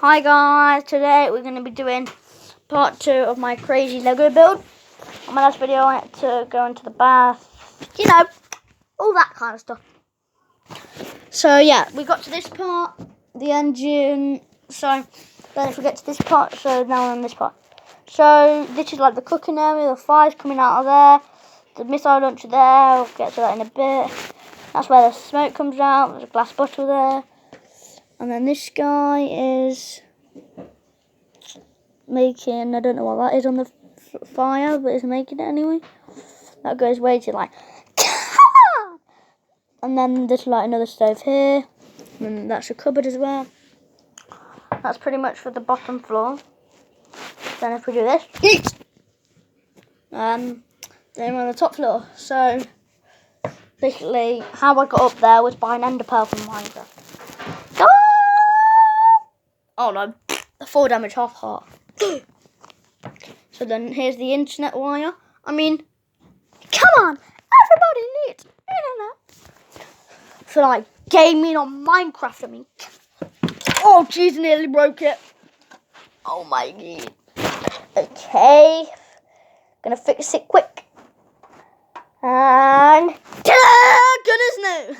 Hi guys, today we're going to be doing part 2 of my crazy Lego build. On my last video I had to go into the bath, you know, all that kind of stuff. So yeah, we got to this part, the engine, so then if we get to this part, so now we're on this part. So this is like the cooking area, the fire's coming out of there, the missile launcher there, we'll get to that in a bit. That's where the smoke comes out, there's a glass bottle there. And then this guy is making, I don't know what that is on the fire, but he's making it anyway. That goes way too like, and then there's like another stove here, and that's a cupboard as well. That's pretty much for the bottom floor. Then if we do this, then we're on the top floor. So basically, how I got up there was by an ender pearl from Minecraft. Oh no, 4 damage, half heart. So then here's the internet wire. I mean, come on, everybody needs internet. For like gaming on Minecraft, I mean. Oh jeez, nearly broke it. Oh my god. Okay, gonna fix it quick. And goodness no.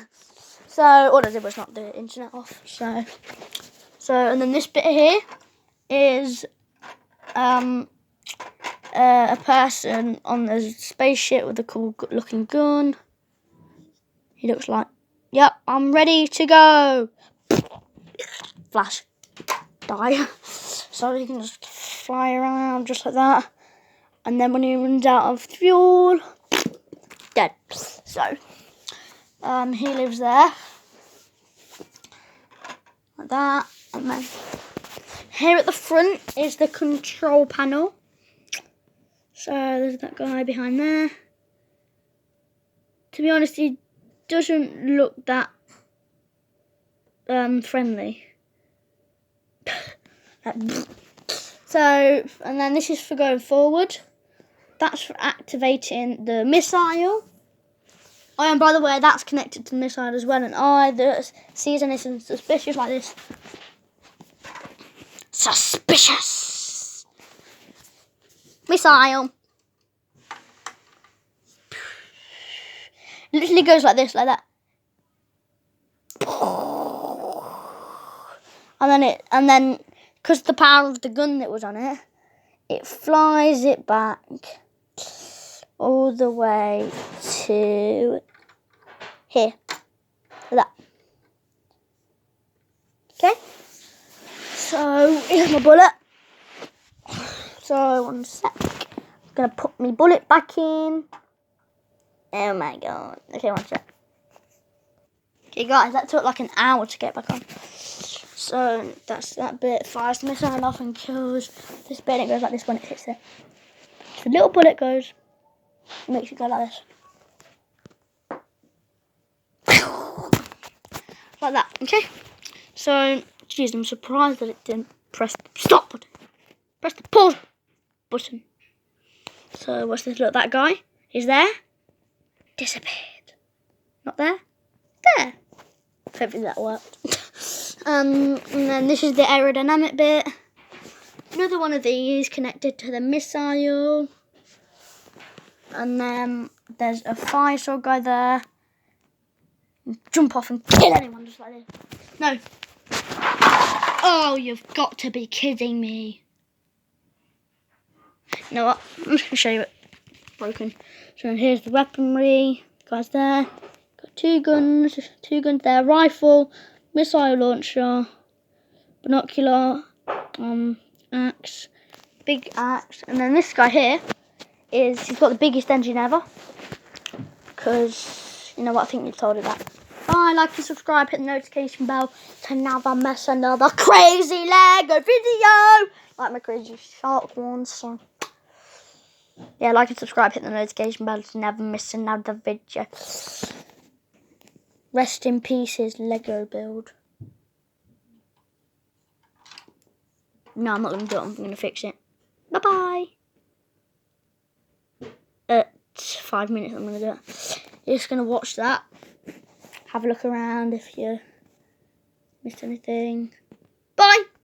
So all I did was knock the internet off. So and then this bit here is a person on the spaceship with a cool looking gun. He looks like, yep, I'm ready to go. Flash. Die. So he can just fly around just like that. And then when he runs out of fuel, dead. So he lives there. Like that. And then here at the front is the control panel. So there's that guy behind there. To be honest, he doesn't look that friendly. So, and then this is for going forward. That's for activating the missile. Oh, and by the way, that's connected to the missile as well. And that sees anything suspicious like this. Suspicious! Missile! Literally goes like this, like that. And then, because the power of the gun that was on it, it flies it back all the way to here, like that. Okay. So here's my bullet. So 1 sec. I'm gonna put my bullet back in. Oh my god. Okay, 1 sec. Okay guys, that took like an hour to get back on. So that's that bit. Fires the missile off and kills this bit. It goes like this when it hits it. So the little bullet goes, makes it go like this. Like that, okay? So, geez, I'm surprised that it didn't press the stop button. Press the pause button. So watch this, look, that guy is there. Disappeared. Not there. There. Hopefully that worked. And then this is the aerodynamic bit. Another one of these connected to the missile. And then there's a fire sword guy there. Jump off and kill anyone just like this. No. Oh, you've got to be kidding me. You know what? I'm just going to show you it. Broken. So here's the weaponry. Guys there. Got 2 guns. 2 guns there. Rifle. Missile launcher. Binocular. Axe. Big axe. And then this guy here he's got the biggest engine ever. Because, you know what, I think you told it that. Bye, like and subscribe, hit the notification bell to never miss another crazy Lego video. Like my crazy shark ones, so. Yeah, like and subscribe, hit the notification bell to never miss another video. Rest in pieces, Lego build. No, I'm not going to do it, I'm going to fix it. Bye-bye. 5 minutes I'm going to do it. You're just going to watch that. Have a look around if you missed anything. Bye!